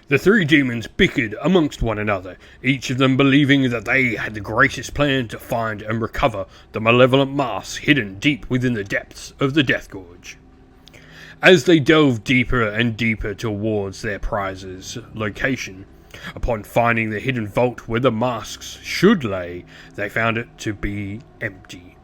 The three demons bickered amongst one another, each of them believing that they had the greatest plan to find and recover the malevolent masks hidden deep within the depths of the Death Gorge. As they delved deeper and deeper towards their prize's location, upon finding the hidden vault where the masks should lay, they found it to be empty.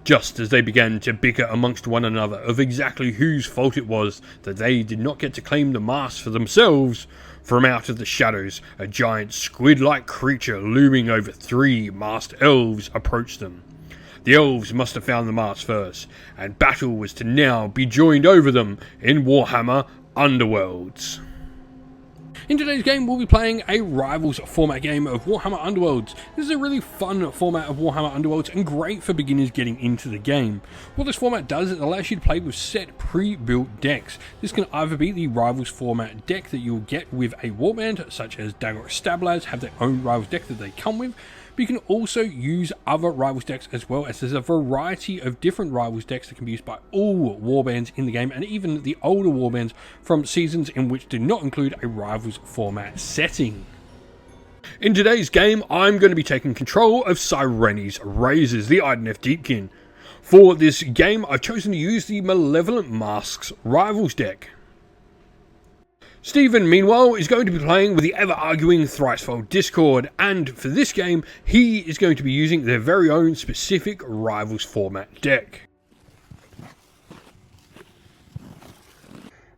Just as they began to bicker amongst one another of exactly whose fault it was that they did not get to claim the masks for themselves, from out of the shadows a giant squid-like creature looming over three masked elves approached them. The elves must have found the masks first, and battle was to now be joined over them in Warhammer Underworlds. In today's game, we'll be playing a Rivals format game of Warhammer Underworlds. This is a really fun format of Warhammer Underworlds and great for beginners getting into the game. What this format does is it allows you to play with set pre-built decks. This can either be the Rivals format deck that you'll get with a warband, such as Dagor Stablaz have their own Rivals deck that they come with, but you can also use other Rivals decks as well, as there's a variety of different Rivals decks that can be used by all warbands in the game, and even the older warbands from seasons in which do not include a Rivals format setting. In today's game, I'm going to be taking control of Cyreni's Razors, the Idenef Deepkin. For this game, I've chosen to use the Malevolent Masks Rivals deck. Stephen, meanwhile, is going to be playing with the ever-arguing Thricefold Discord, and for this game, he is going to be using their very own specific Rivals format deck.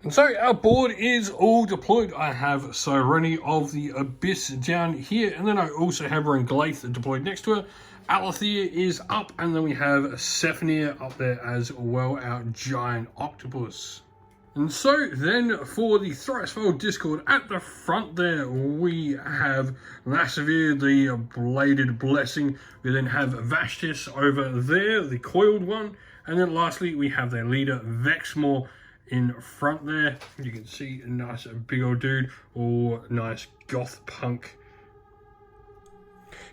And so our board is all deployed. I have Cyreni of the Abyss down here, and then I also have Renglaith deployed next to her. Alethea is up, and then we have Sephnia up there as well, our giant octopus. And so then for the Thricefold Discord, at the front there we have Lasavir, the Bladed Blessing. We then have Vashtis over there, the coiled one. And then lastly we have their leader Vexmore in front there. You can see a nice big old dude, or nice goth punk.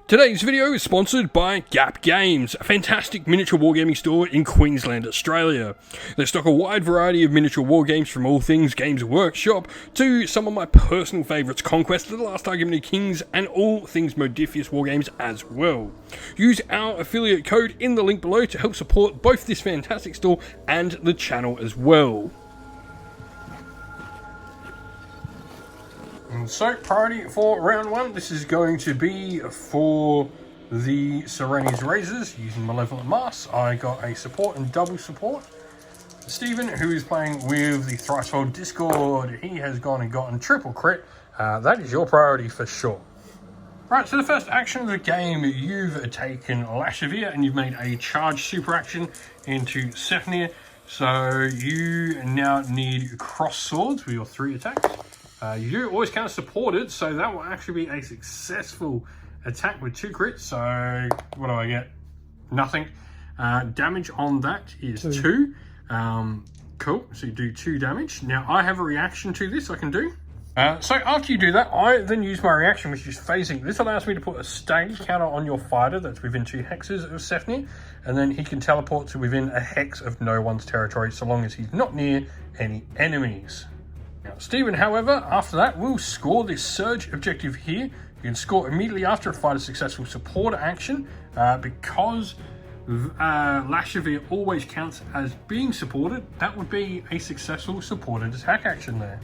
Today's video is sponsored by Gap Games, a fantastic miniature wargaming store in Queensland, Australia. They stock a wide variety of miniature wargames, from all things Games Workshop to some of my personal favourites, Conquest, The Last Argument of Kings, and all things Modifius wargames as well. Use our affiliate code in the link below to help support both this fantastic store and the channel as well. And so, priority for round one, this is going to be for the Cyreni's Razors using Malevolent Masks. I got a support and double support. Stephen, who is playing with the Thricefold Discord, he has gone and gotten triple crit. That is your priority for sure. Right, so the first action of the game, you've taken Lashavir and you've made a charge super action into Sephnia. So you now need cross swords with your 3 attacks. You do always count as supported, so that will actually be a successful attack with 2 crits. So what do I get? Nothing. Damage on that is 2. Cool, so you do 2 damage. Now I have a reaction to this I can do. So after you do that, I then use my reaction, which is phasing. This allows me to put a stage counter on your fighter that's within 2 hexes of Sephnia, and then he can teleport to within a hex of no one's territory, so long as he's not near any enemies. Now, Stephen, however, after that, will score this surge objective here. You can score immediately after a fighter's successful support action, because Lashavir always counts as being supported. That would be a successful supported attack action there.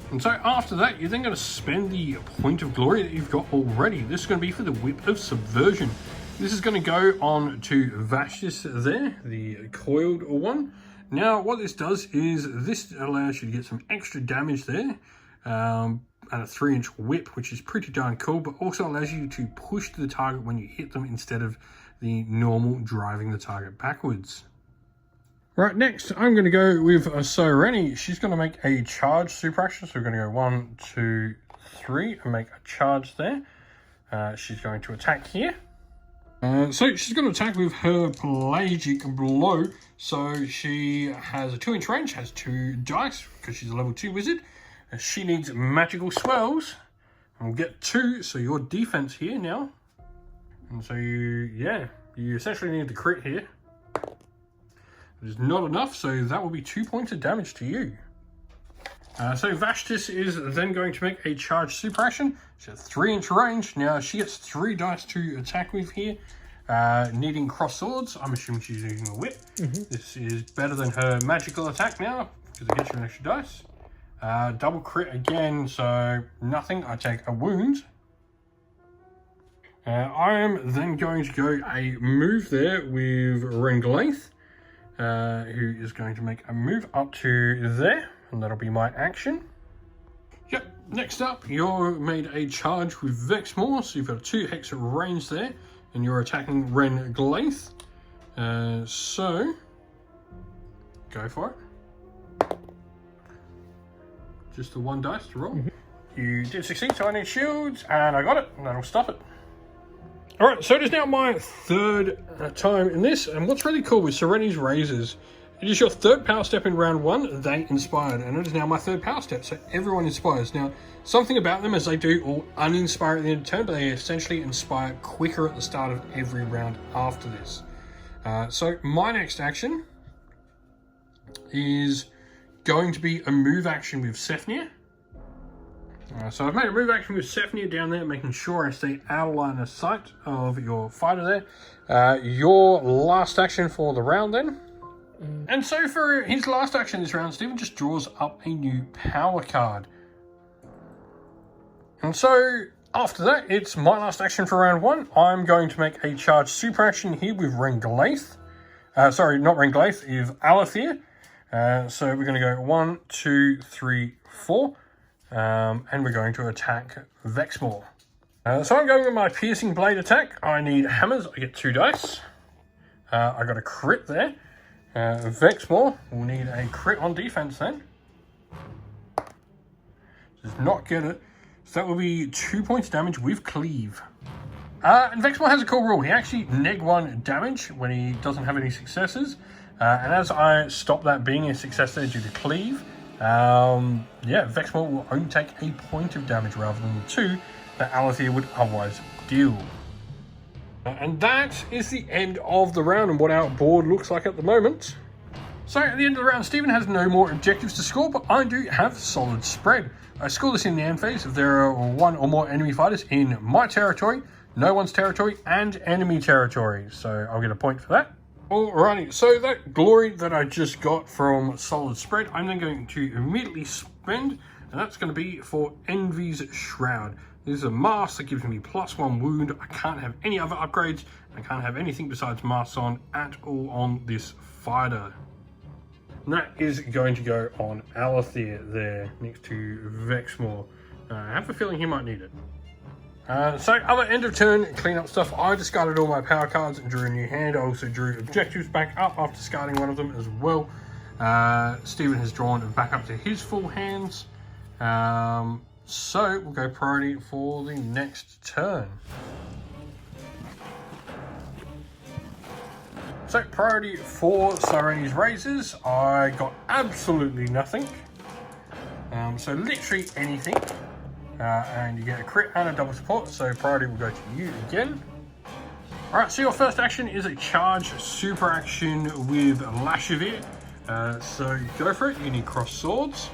And so after that, you're then going to spend the point of glory that you've got already. This is going to be for the Whip of Subversion. This is going to go on to Vashtis there, the coiled one. Now, what this does is this allows you to get some extra damage there, and a 3-inch whip, which is pretty darn cool, but also allows you to push the target when you hit them instead of the normal driving the target backwards. Right, next, I'm going to go with Cyreni. She's going to make a charge super action, so we're going to go 1, 2, 3, and make a charge there. She's going to attack here. So she's going to attack with her Pelagic Blow. So she has a 2-inch range, has 2 dice, because she's a level 2 wizard. She needs magical swells. And we'll get 2, so your defense here now. And so you essentially need the crit here. It is not enough, so that will be 2 points of damage to you. So Vashtis is then going to make a charge super action. She's at 3-inch range. Now she gets 3 dice to attack with here. Needing cross swords. I'm assuming she's using a whip. This is better than her magical attack now, because it gets you an extra dice. Double crit again, so nothing. I take a wound. I am then going to go a move there with Renglaith, who is going to make a move up to there, and that'll be my action. Yep, next up, you're made a charge with Vexmore, so you've got a 2 hex range there, and you're attacking Renglaith. So, go for it. Just the 1 dice to roll. You did succeed, so I need shields, and I got it, and that'll stop it. Alright, so it is now my 3rd time in this, and what's really cool with Cyreni's Razors, it is your 3rd power step in round 1, they inspired, and it is now my 3rd power step, so everyone inspires. Now, something about them is they do all uninspire at the end of the turn, but they essentially inspire quicker at the start of every round after this. So my next action is going to be a move action with Sefnir. So I've made a move action with Sefnir down there, making sure I stay out of line of sight of your fighter there. Your last action for the round then. And so for his last action this round, Stephen just draws up a new power card. And so after that, it's my last action for round 1. I'm going to make a charge super action here with Renglaith. Sorry, not Renglaith, with Alethir. So we're going to go 1, 2, 3, 4. And we're going to attack Vexmore. So I'm going with my piercing blade attack. I need hammers. I get 2 dice. I got a crit there. Vexmore will need a crit on defense then. Does not get it. So that will be 2 points damage with cleave. And Vexmore has a cool rule. He actually neg 1 damage when he doesn't have any successes. And as I stop that being a success there due to cleave, yeah, Vexmore will only take a point of damage rather than the 2 that Alethir would otherwise deal. And that is the end of the round and what our board looks like at the moment. So at the end of the round, Stephen has no more objectives to score, but I do have solid spread. I score this in the end phase if there are 1 or more enemy fighters in my territory, no one's territory, and enemy territory. So I'll get a point for that. Alrighty, so that glory that I just got from solid spread, I'm then going to immediately spend, and that's going to be for Envy's Shroud. This is a mask that gives me +1 wound. I can't have any other upgrades. I can't have anything besides masks on at all on this fighter. And that is going to go on Alethir there next to Vexmore. I have a feeling he might need it. So other end of turn cleanup stuff, I discarded all my power cards and drew a new hand. I also drew objectives back up after discarding one of them as well. Stephen has drawn back up to his full hands. So we'll go priority for the next turn. So priority for Cyreni's Razors, I got absolutely nothing. So literally anything. And you get a crit and a double support, so priority will go to you again. Alright, so your first action is a charge super action with Lashavir. So go for it, you need cross swords.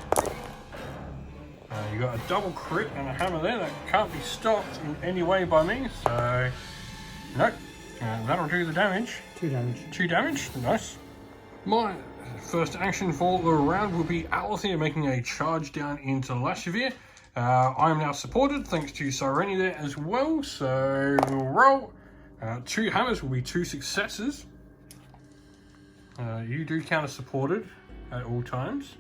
You got a double crit and a hammer there that can't be stopped in any way by me, so nope. That'll do the damage. 2 damage. 2 damage, nice. My first action for the round will be Alethir making a charge down into Lashavir. I am now supported thanks to Cyreni there as well, so we'll roll. 2 hammers will be 2 successes. You do count as supported at all times.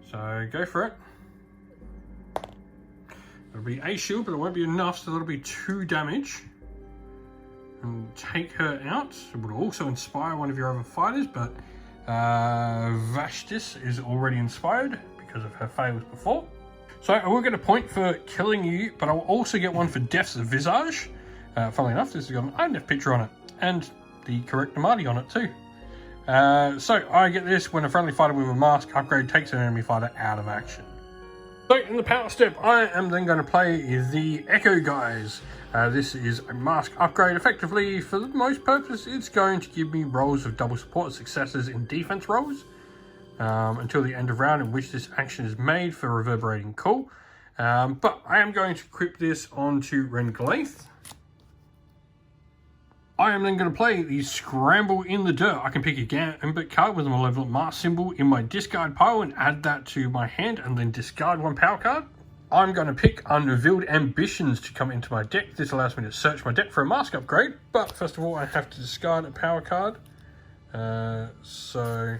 So go for it. It'll be a shield, but it won't be enough, so that'll be 2 damage. And take her out. It will also inspire one of your other fighters, but Vashtis is already inspired because of her failures before. So I will get a point for killing you, but I will also get one for Death's Visage. Funnily enough, this has got an IDF picture on it, and the correct Amadi on it too. So I get this when a friendly fighter with a mask upgrade takes an enemy fighter out of action. So in the power step, I am then going to play the Echo Guys. This is a mask upgrade. Effectively, for the most purpose, it's going to give me rolls of double support successes in defense rolls. until the end of round in which this action is made for reverberating call. But I am going to equip this onto Renglaith. I am then going to play the Scramble in the Dirt. I can pick a Gambit card with a Malevolent Mars symbol in my discard pile and add that to my hand and then discard one power card. I'm going to pick Unrevealed Ambitions to come into my deck. This allows me to search my deck for a mask upgrade, but first of all I have to discard a power card. So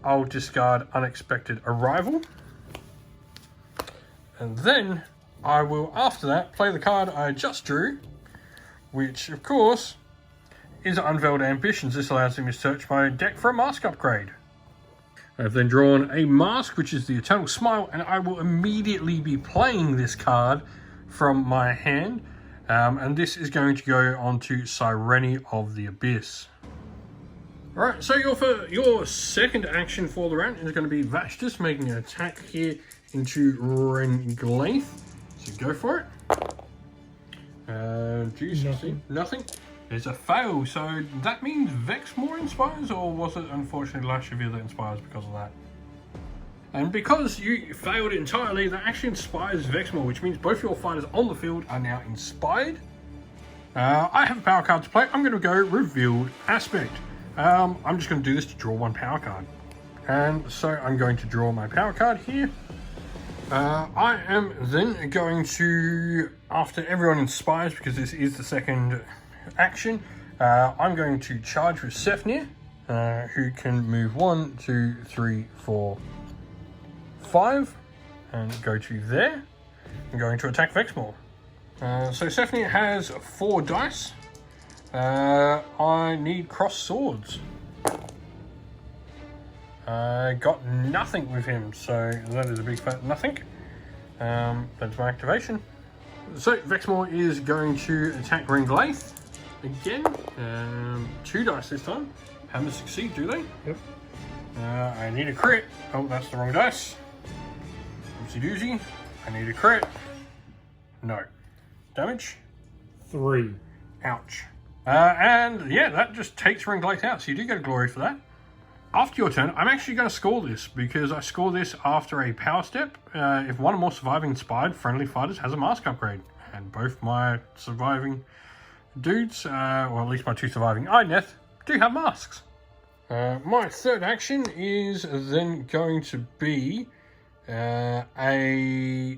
I'll discard Unexpected Arrival. And then I will, after that, play the card I just drew, which of course is Unveiled Ambitions. This allows me to search my deck for a mask upgrade. I've then drawn a mask, which is the Eternal Smile, and I will immediately be playing this card from my hand. And this is going to go on to Cyreni of the Abyss. Alright, so your second action for the round is going to be Vashtus making an attack here into Renglaith. So go for it. Juice, nothing. There's a fail, so that means Vexmore inspires, or was it unfortunately Lashavir that inspires because of that? And because you failed entirely, that actually inspires Vexmore, which means both your fighters on the field are now inspired. I have a power card to play. I'm going to go Revealed Aspect. I'm just going to do this to draw one power card. And so I'm going to draw my power card here. I am then going to, after everyone inspires, because this is the second action, I'm going to charge with Sefnir, who can move 1, 2, 3, 4, 5, and go to there. I'm going to attack Vexmore. So Sefnir has 4 dice. I need cross swords. I got nothing with him, so that is a big fat nothing. That's my activation. So Vexmore is going to attack Renglaith again. 2 dice this time. Hammers succeed, do they? Yep. I need a crit. Oh, that's the wrong dice. Oopsie doozy. I need a crit. No. Damage? 3. Ouch. And yeah, that just takes Renglaith out, so you do get a glory for that. After your turn, I'm actually going to score this, because I score this after a power step. If one or more surviving inspired friendly fighters has a mask upgrade. And both my surviving dudes, well at least my 2 surviving Idneth, do have masks. My third action is then going to be a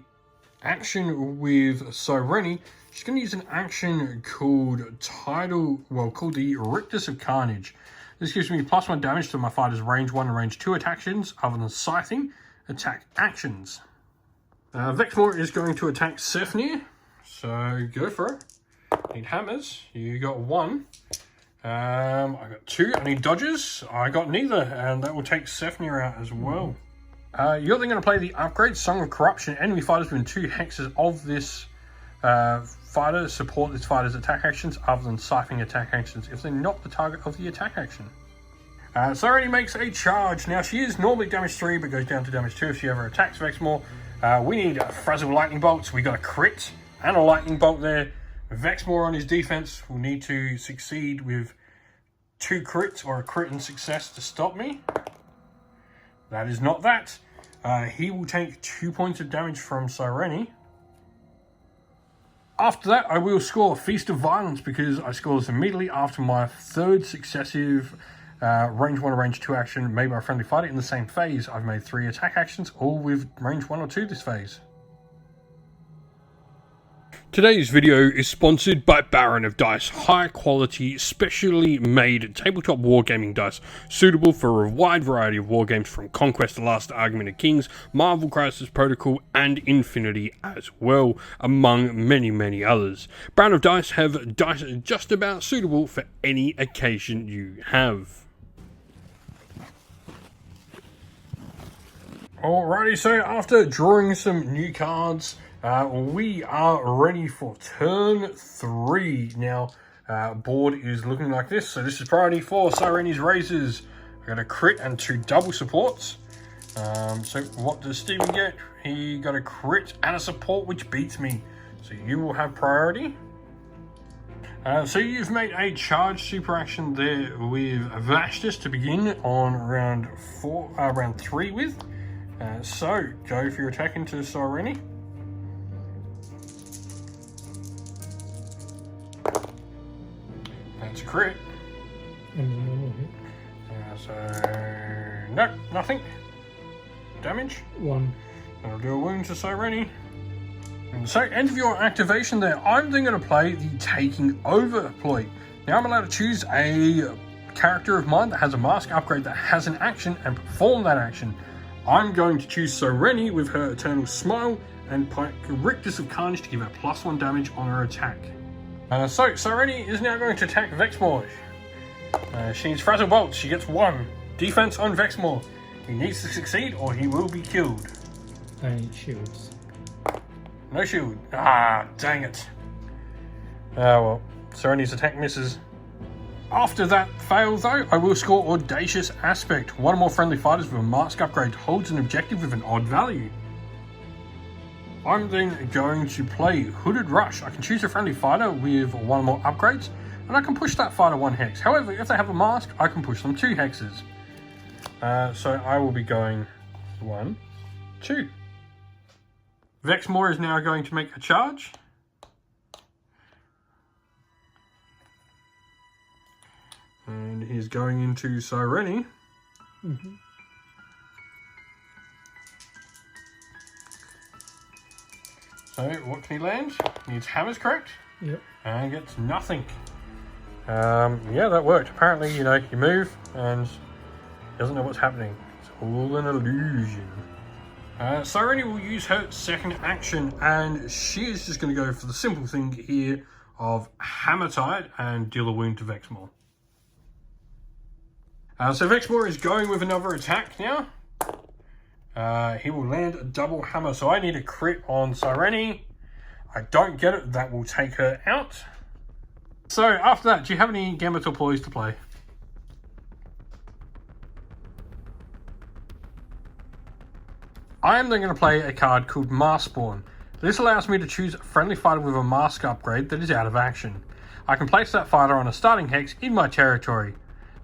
action with Cyreni. She's going to use an action called called the Rictus of Carnage. This gives me +1 damage to my fighter's range 1 and range 2 attack actions, other than scything attack actions. Vexmore is going to attack Sefnir, so go for it. Need hammers. You got 1. I got 2. I need dodges. I got neither, and that will take Sefnir out as well. You're then going to play the upgrade Song of Corruption. Enemy fighters within 2 hexes of this fighter support this fighter's attack actions other than siphoning attack actions if they're not the target of the attack action. Cyreni makes a charge. Now she is normally damage 3 but goes down to damage 2 if she ever attacks Vexmore. We need Frazzle Lightning Bolts. We got a crit and a Lightning Bolt there. Vexmore on his defense will need to succeed with 2 crits or a crit and success to stop me. That is not that. He will take 2 points of damage from Cyreni. After that, I will score Feast of Violence, because I score this immediately after my 3rd successive range 1 or range 2 action made by a friendly fighter in the same phase. I've made 3 attack actions, all with range 1 or 2 this phase. Today's video is sponsored by Baron of Dice, high quality, specially made tabletop wargaming dice, suitable for a wide variety of wargames from Conquest: The Last Argument of Kings, Marvel Crisis Protocol, and Infinity as well, among many others. Baron of Dice have dice just about suitable for any occasion you have. Alrighty, so after drawing some new cards, we are ready for turn 3. Now, board is looking like this. So this is priority for Cyreni's Razors. I got a crit and 2 double supports. So what does Steven get? He got a crit and a support, which beats me. So you will have priority. So you've made a charge super action there with Vastus to begin on round 3 with. So go for your attack into Cyreni. That's a crit. So no, nothing. Damage. 1. That'll do a wound to Cyreni. And so, end of your activation there, I'm then going to play the Taking Over ploy. Now I'm allowed to choose a character of mine that has a mask upgrade that has an action and perform that action. I'm going to choose Cyreni with her Eternal Smile and Rictus of Carnage to give her +1 damage on her attack. So Cyreni is now going to attack Vexmore. She needs Frazzle Bolt. She gets 1 defense on Vexmore. He needs to succeed or he will be killed. I need shields. No shield. Ah, dang it. Ah, well, Cyreni's attack misses. After that fail, though, I will score Audacious Aspect. 1 or more friendly fighters with a mask upgrade holds an objective with an odd value. I'm then going to play Hooded Rush. I can choose a friendly fighter with 1 or more upgrades, and I can push that fighter 1 hex. However, if they have a mask, I can push them 2 hexes. So I will be going 1, 2. Vexmore is now going to make a charge. And he's going into Cyreni. So what can he land? He needs hammers, correct? Yep. And gets nothing. Yeah, that worked. Apparently, you know, you move and he doesn't know what's happening. It's all an illusion. Cyreni will use her second action, and she is just going to go for the simple thing here of Hammer Tide and deal a wound to Vexmore. So Vexmore is going with another attack now. He will land a double hammer, so I need a crit on Cyreni. I don't get it, that will take her out. So after that, do you have any Gambit or Ploys to play? I am then going to play a card called Marspawn. This allows me to choose a friendly fighter with a mask upgrade that is out of action. I can place that fighter on a starting hex in my territory.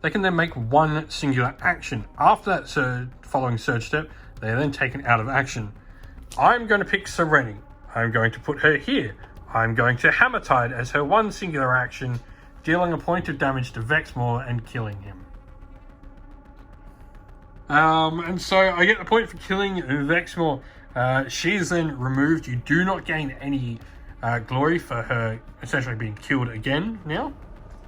They can then make 1 singular action. After that following surge step, they are then taken out of action. I'm going to pick Cyreni. I'm going to put her here. I'm going to Hammer Tide as her 1 singular action, dealing a point of damage to Vexmore and killing him. And so I get the point for killing Vexmore. She's then removed. You do not gain any glory for her essentially being killed again now.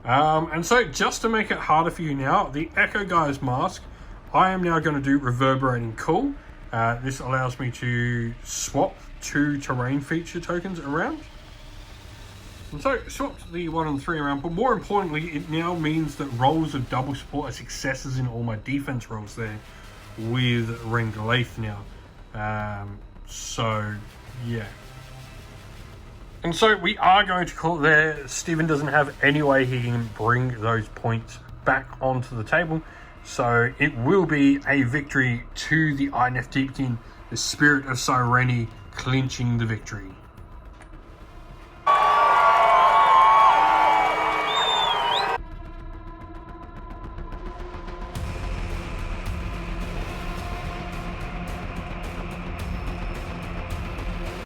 And so just to make it harder for you now, the Echo Guy's mask, I am now going to do Reverberating Cool. This allows me to swap 2 terrain feature tokens around. And so swapped the 1 and 3 around, but more importantly, it now means that rolls of double support are successes in all my defense rolls there with Rengalaith now. So yeah. And so we are going to call it there. Stephen doesn't have any way he can bring those points back onto the table. So it will be a victory to the INF Deepkin, the Spirit of Cyreni clinching the victory.